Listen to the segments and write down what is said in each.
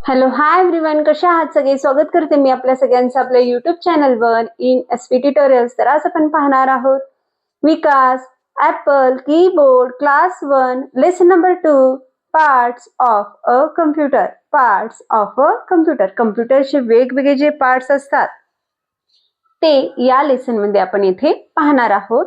Hello hi everyone, कशा आहात सगळे? स्वागत करते मी आपल्या सगळ्यांचं आपल्या युट्यूब चॅनलवर इन एसपी ट्युटोरियल्स. तर आज आपण पाहणार आहोत Vikas Apple keyboard class 1 lesson number 2 parts of a computer. Parts of a computer. कम्प्युटरचे वेगवेगळे जे पार्ट्स असतात ते या लेसन मध्ये आपण इथे पाहणार आहोत.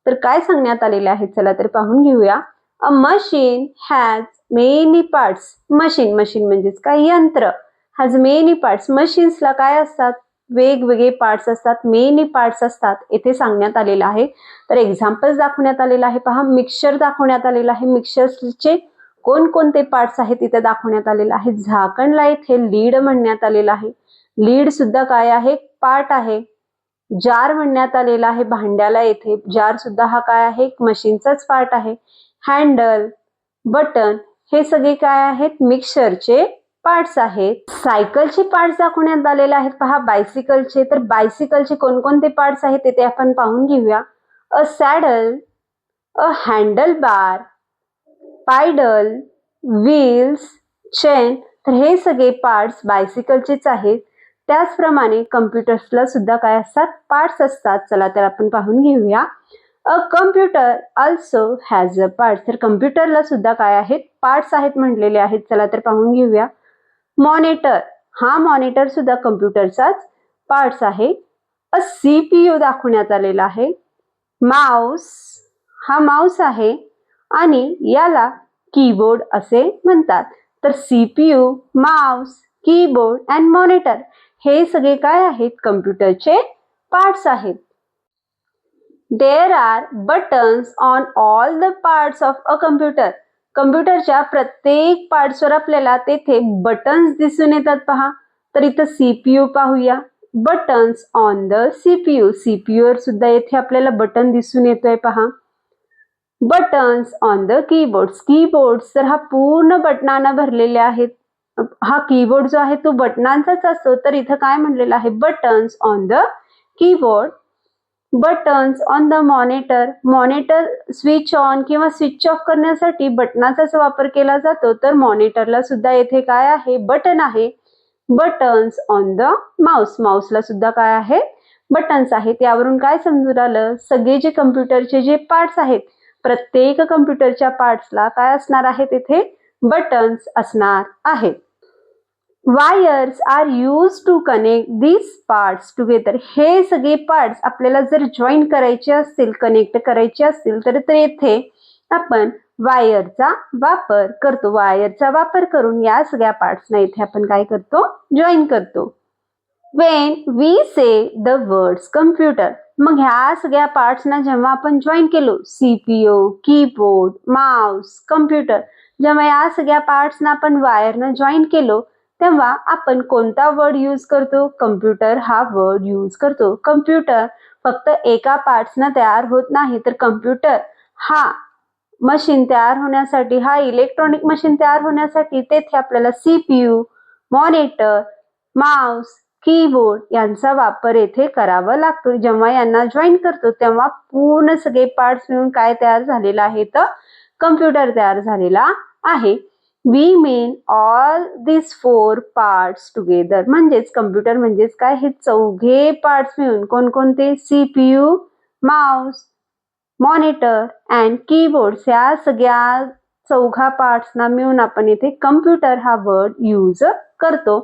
तर काय सांगण्यात आलेले आहे चला तर पाहून घेऊया. अ machine has many parts. Machine म्हणजेच काय? यंत्र. Has many parts. मशीन्सला काय असतात? वेगवेगळे पार्ट्स असतात, मेनी पार्ट्स असतात इथे सांगण्यात आलेलं आहे. तर एक्झाम्पल्स दाखवण्यात आलेलं आहे. पहा, मिक्सचर दाखवण्यात आलेलं आहे. मिक्सचरचे कोणकोणते पार्ट्स आहेत इथे दाखवण्यात आलेलं आहे. झाकणला इथे लीड म्हणण्यात आलेलं आहे. लीड सुद्धा काय आहे? पार्ट आहे. जार म्हणण्यात आलेला आहे भांड्याला. येथे जार सुद्धा हा काय आहे? मशीनचाच पार्ट आहे. हँडल, बटन हे सगळे काय आहेत? मिक्सचरचे पार्ट्स आहेत. सायकलचे पार्ट्स दाखवण्यात आलेले आहेत. पहा, बायसिकलचे. तर बायसिकलचे कोणकोणते पार्ट्स आहेत ते आपण पाहून घेऊया. अ सॅडल, अ हँडल बार, पायडल, व्हील्स, चेन. तर हे सगळे पार्ट्स बायसिकलचेच आहेत. त्याचप्रमाणे कम्प्युटर्सला सुद्धा काय असतात? पार्ट्स असतात. चला तर आपण पाहून घेऊया. अ computer also has a parts. तर कम्प्युटरला सुद्धा काय आहेत? पार्ट्स आहेत म्हटलेले आहेत. चला तर पाहून घेऊया. मॉनिटर, हा मॉनिटर सुद्धा कम्प्युटरचाच पार्ट्स आहे. अ सीपीयू दाखवण्यात आलेला आहे. माउस, हा माउस आहे आणि याला कीबोर्ड असे म्हणतात. तर CPU, mouse, keyboard and monitor हे सगळे काय आहेत? कम्प्युटरचे पार्ट्स आहेत. There are buttons on all the parts of a computer. कम्प्युटरच्या प्रत्येक पार्ट्सवर आपल्याला तेथे बटन्स दिसून येतात. पहा, तर इथं सीपीयू पाहूया. Buttons on the CPU. CPU वर सुद्धा येथे आपल्याला बटन दिसून येतोय. पहा, buttons on the keyboards. Keyboards तर हा पूर्ण बटनानं भरलेले आहेत. हा कीबोर्ड जो आहे तो बटनांचाच असतो. तर इथं काय म्हणलेलं आहे? Buttons on the keyboard. Buttons on the monitor. Monitor switch on किंवा स्विच ऑफ करण्यासाठी बटनाचाच वापर केला जातो. तर मॉनिटरला सुद्धा येथे काय आहे? बटन आहे. Buttons on the mouse. माउसला सुद्धा काय आहे? बटन्स आहेत. यावरून काय समजून आलं? सगळे जे कम्प्युटरचे जे पार्ट्स आहेत, प्रत्येक कम्प्युटरच्या पार्ट्सला काय असणार आहे? तिथे बटन्स असणार आहेत. Wires are use to connect this parts together. हे सगळे पार्ट्स आपल्याला जर जॉईन करायचे असतील, कनेक्ट करायचे असतील, तर येथे आपण वायरचा वापर करतो. वायरचा वापर करून या सगळ्या पार्ट्सना इथे आपण काय करतो? जॉईन करतो. When we say the words computer. मग ह्या सगळ्या पार्ट्सना जेव्हा आपण जॉईन केलो, सीपीयू, कीबोर्ड, माउस, कम्प्युटर, जेव्हा या सगळ्या पार्ट्सना आपण वायरनं जॉईन केलो, तेव्हा आपण कोणता वर्ड यूज करतो? कम्प्युटर हा वर्ड यूज करतो. कम्प्युटर फक्त एका पार्ट्सनं तयार होत नाही, तर कम्प्युटर हा मशीन तयार होण्यासाठी, हा इलेक्ट्रॉनिक मशीन तयार होण्यासाठी तेथे आपल्याला सीपीयू, मॉनिटर, माउस, कीबोर्ड यांचा वापर येथे करावा लागतो. जेव्हा यांना जॉईन करतो तेव्हा पूर्ण सगळे पार्ट्स मिळून काय तयार झालेला आहे? तर कम्प्युटर तयार झालेला आहे. We mean all this 4 parts together. म्हणजेच कम्प्युटर म्हणजेच काय? हे चौघे पार्ट्स मिळून कोणकोणते? CPU, mouse, monitor and keyboard या सगळ्या चौघा पार्ट्सना मिळून आपण इथे कम्प्युटर हा वर्ड यूज करतो.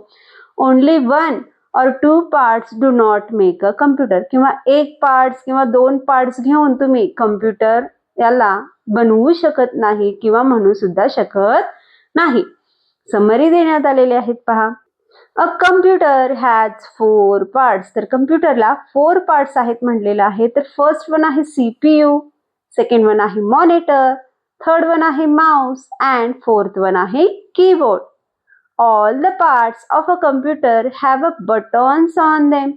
Only 1 or 2 parts do not make a computer. किंवा एक पार्ट्स किंवा 2 पार्ट्स घेऊन तुम्ही कम्प्युटर याला बनवू शकत नाही किंवा म्हणू सुद्धा शकत नाही. समरी देण्यात आलेले आहेत. पहा, अ कम्प्युटर हॅज 4 पार्ट्स. तर कम्प्युटरला 4 पार्ट्स आहेत म्हटलेलं आहे. तर फर्स्ट वन आहे सीपीयू, सेकंड वन आहे मॉनिटर, थर्ड वन आहे माउस अँड फोर्थ वन आहे keyboard. All the parts of a computer have a buttons on them.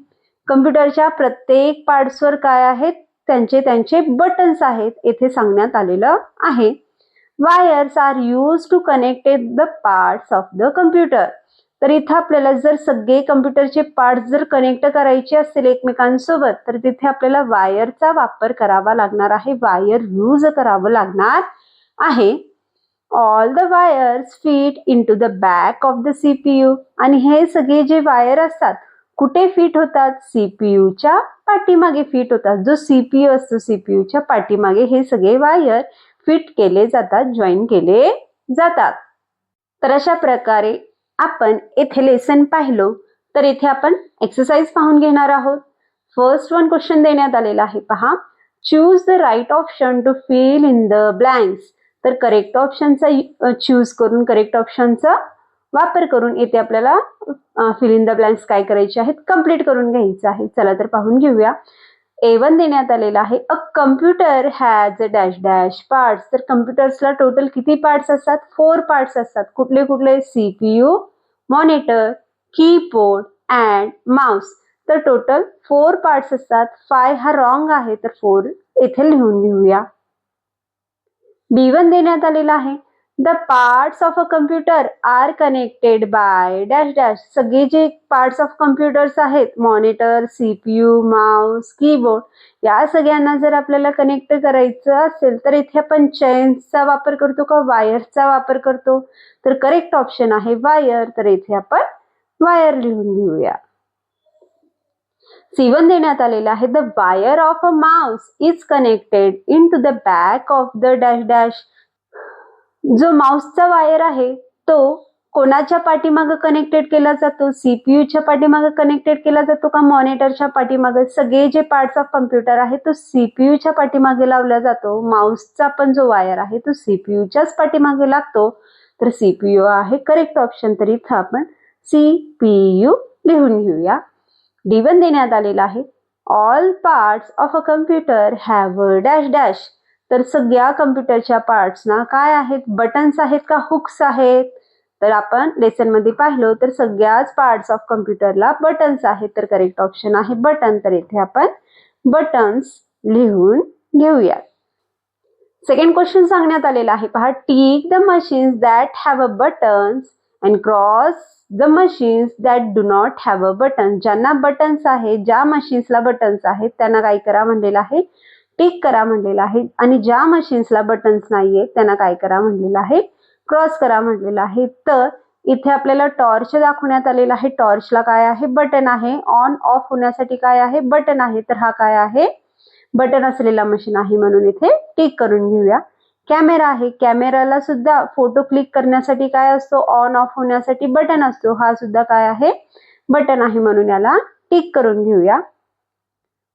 कम्प्युटरच्या प्रत्येक पार्ट्सवर काय आहेत? त्यांचे बटन्स आहेत येथे सांगण्यात आलेलं आहे. Wires are use to connect the parts of the computer. तर इथं आपल्याला जर सगळे कम्प्युटरचे पार्ट्स जर कनेक्ट करायचे असतील एकमेकांसोबत, तर तिथे आपल्याला वायरचा वापर करावा लागणार आहे. वायर यूज करावं लागणार आहे. All the wires fit into the back of the CPU. आणि हे सगळे जे वायर असतात कुठे फिट होतात? सीपीयूच्या पाठीमागे फिट होतात. जो सीपीयू असतो सीपीयूच्या पाठीमागे हे सगळे वायर फिट केले जातात, जॉईन केले जातात. तर अशा प्रकारे आपण येथे लेसन पाहिलो. तर इथे आपण एक्सरसाइज पाहून घेणार आहोत. फर्स्ट वन क्वेश्चन देण्यात आलेला आहे. पहा, choose the right option to fill in the blanks. तर करेक्ट ऑप्शनचा चूज करून, करेक्ट ऑप्शनचा वापर करून इथे आपल्याला फिल इन द ब्लँक्स काय करायचे आहेत? कंप्लीट करून घ्यायचं आहे. चला तर पाहून घेऊया. A1 देण्यात आलेला आहे. अ computer has dash dash parts. तर कम्प्युटर्सला टोटल किती पार्ट्स असतात? 4 पार्ट्स असतात. कुठले कुठले? CPU, monitor, keyboard and mouse. तर टोटल 4 पार्ट्स असतात. 5 हा रॉंग आहे, तर 4 इथे लिहून घेऊया. B1 देण्यात आलेला आहे. The parts of a computer are connected by dash dash. सगळे जे पार्ट्स ऑफ कम्प्युटर्स आहेत, मॉनिटर, सीपीयू, माउस, कीबोर्ड, या सगळ्यांना जर आपल्याला कनेक्ट करायचं असेल तर इथे आपण चेन्सचा वापर करतो का वायरचा वापर करतो? तर करेक्ट ऑप्शन आहे वायर. तर इथे आपण वायर लिहून घेऊया. C1 देण्यात आलेला आहे. The wire of a mouse is connected into the back of the dash dash. जो माउसचा वायर आहे तो कोणाच्या पाठीमागे कनेक्टेड केला जातो? सीपीयूच्या पाठीमागे कनेक्टेड केला जातो का मॉनिटरच्या पाठीमागे? सगळे जे पार्ट्स ऑफ कम्प्युटर आहे तो सीपीयूच्या पाठीमागे लावला जातो. माउसचा पण जो वायर आहे तो सीपीयूच्याच पाठीमागे लागतो. तर सीपीयू आहे करेक्ट ऑप्शन. तर इथं आपण सीपीयू लिहून घेऊया. D1 देण्यात आलेला आहे. All parts of a computer have dash dash. तर सगळ्या कम्प्युटरच्या पार्ट्सना काय आहेत? बटन्स आहेत का हुक्स आहेत? तर आपण लेसन मध्ये पाहिलो तर सगळ्याच पार्ट्स ऑफ कम्प्युटरला बटन्स आहेत. तर करेक्ट ऑप्शन आहे बटन. तर इथे आपण बटन्स लिहून घेऊया. सेकंड क्वेश्चन सांगण्यात आलेला आहे. पहा, tick the machines that have a buttons and cross the machines that do not have a button. ज्यांना बटन्स आहेत, ज्या मशीन्सला बटन्स आहेत त्यांना काय करा म्हणलेलं आहे? टिक करा म्हणलेलं आहे. आणि ज्या मशीन्सला बटन्स नाहीये त्यांना काय करा म्हणलेलं आहे? क्रॉस करा म्हणलेलं आहे. तर इथे आपल्याला टॉर्च दाखवण्यात आलेला आहे. टॉर्चला काय आहे? बटन आहे. ऑन ऑफ होण्यासाठी काय आहे? बटन आहे. तर हा काय आहे? बटन असलेला मशीन आहे, म्हणून इथे टिक करून घेऊया. कॅमेरा आहे. कॅमेराला सुद्धा फोटो क्लिक करण्यासाठी काय असतो? ऑन ऑफ होण्यासाठी बटन असतो. हा सुद्धा काय आहे? बटन आहे, म्हणून याला टिक करून घेऊया.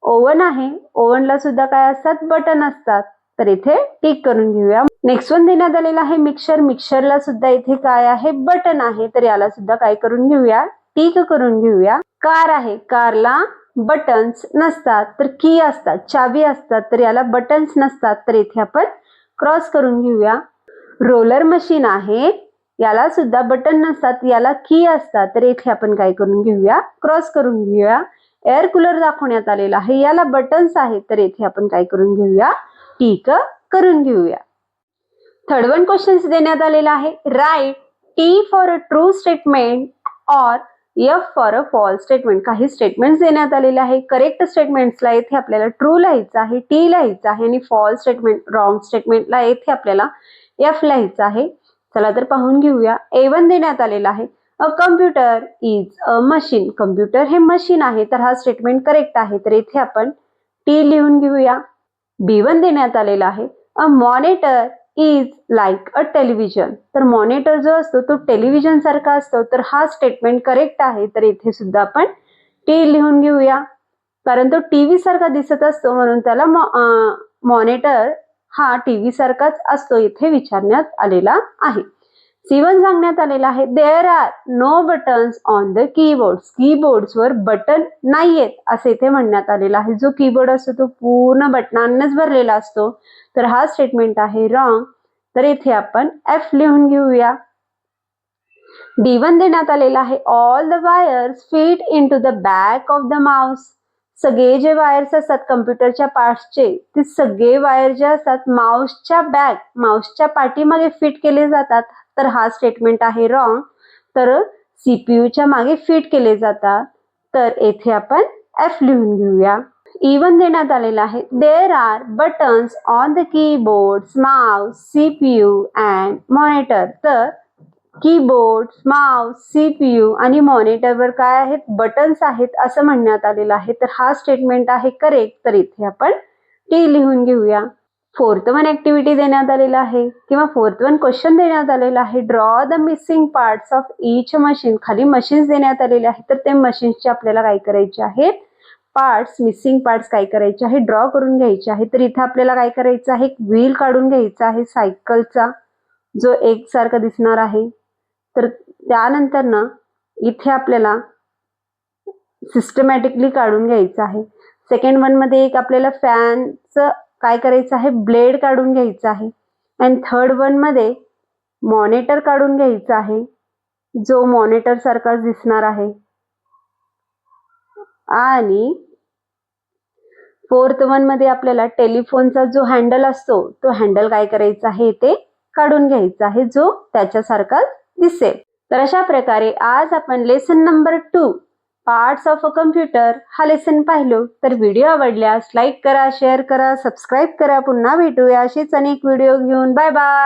ओव्हन आहे. ओव्हनला सुद्धा काय असतात? बटन असतात. तर इथे टिक करून घेऊया. नेक्स्ट वन देण्यात आलेला आहे मिक्सर. मिक्सरला सुद्धा इथे काय आहे? बटन आहे. तर याला सुद्धा काय करून घेऊया? टिक करून घेऊया. कार आहे. कारला बटन्स नसतात, तर की असतात, चावी असतात. तर याला बटन्स नसतात. तर इथे आपण क्रॉस करून घेऊया. रोलर मशीन आहे. याला सुद्धा बटन नसतात, याला की असतात. तर इथे आपण काय करून घेऊया? क्रॉस करून घेऊया. एअर कूलर दाखवण्यात आलेला आहे. याला बटन्स आहेत. तर इथे आपण काय करून घेऊया? टिक करून घेऊया. थर्ड वन क्वेश्चन देण्यात आलेला आहे. Write T for a true statement or F for a false statement. काही स्टेटमेंट्स देण्यात आलेले आहे. करेक्ट स्टेटमेंट्सला इथे आपल्याला ट्रू लिहायचं आहे, टी लिहायचं आहे. आणि फॉल्स स्टेटमेंट, रॉंग स्टेटमेंटला इथे आपल्याला F लिहायचं आहे. चला तर पाहून घेऊया. A1 देण्यात आलेला आहे. अ computer is a machine. Computer हे मशीन आहे. तर हा स्टेटमेंट करेक्ट आहे. तर इथे आपण टी लिहून घेऊया. B1 देण्यात आलेला आहे. A monitor is like a television. तर मॉनिटर जो असतो तो टेलिव्हिजन सारखा असतो. तर हा स्टेटमेंट करेक्ट आहे. तर इथे सुद्धा आपण टी लिहून घेऊया. कारण तो टीव्ही सारखा दिसत असतो, म्हणून त्याला मॉनिटर हा टीव्ही सारखाच असतो, इथे विचारण्यात आलेला आहे. C1 सांगण्यात आलेला आहे. There are no buttons on the keyboards. कीबोर्ड्सवर बटन नाहीयेत असे इथे म्हणण्यात आलेला आहे. जो कीबोर्ड असतो तो पूर्ण बटनांनीच भरलेला असतो. तर हा स्टेटमेंट आहे रॉंग. तर इथे आपण F लिहून घेऊया. D1 देण्यात आलेला आहे. All the wires fit into the back of the mouse. सगळे जे वायर्स असतात कम्प्युटरच्या पार्ट्सचे, ते सगळे वायर जे असतात माउसच्या बॅक, माउसच्या पाठीमागे फिट केले जातात. तर हा स्टेटमेंट आहे रॉंग. तर सीपीयूच्या मागे फिट केले जातात. तर येथे आपण F लिहून घेऊया. E1 देण्यात आलेला आहे. There are buttons on the keyboard, mouse, CPU and monitor. तर कीबोर्ड, माउस, CPU आणि मॉनिटरवर काय आहेत, बटन्स आहेत असं म्हणण्यात आलेलं आहे. तर हा स्टेटमेंट आहे करेक्ट. तर इथे आपण टी लिहून घेऊया. 4th वन ऍक्टिव्हिटी देण्यात आलेला आहे किंवा 4th वन क्वेश्चन देण्यात आलेला आहे. Draw the missing parts of each machine. खाली मशीन्स देण्यात आलेले आहेत. तर ते मशीन्सचे आपल्याला काय करायचे आहेत, पार्ट्स, मिसिंग पार्ट्स काय करायचे आहे, ड्रॉ करून घ्यायचे आहे. तर इथे आपल्याला काय करायचं आहे, व्हील काढून घ्यायचा आहे सायकलचा, जो एकसारखा दिसणार आहे. तर त्यानंतर ना इथे आपल्याला सिस्टमॅटिकली काढून घ्यायचं आहे. सेकंड वन मध्ये एक आपल्याला फॅनचं काय करायचं आहे, ब्लेड काढून घ्यायचं आहे. अँड थर्ड वन मध्ये मॉनिटर काढून घ्यायचा आहे, जो मॉनिटर सारखाच दिसणार आहे. आणि 4th वन मध्ये आपल्याला टेलिफोनचा जो हँडल असतो, तो हँडल काय करायचा आहे, ते काढून घ्यायचा आहे, जो त्याच्यासारखा दिसेल. तर अशा प्रकारे आज आपण lesson number 2 parts of a computer हा लेसन पाहिलो. तर व्हिडिओ आवडल्यास लाईक करा, शेअर करा, सबस्क्राईब करा. पुन्हा भेटूया असेच अनेक व्हिडिओ घेऊन. Bye bye.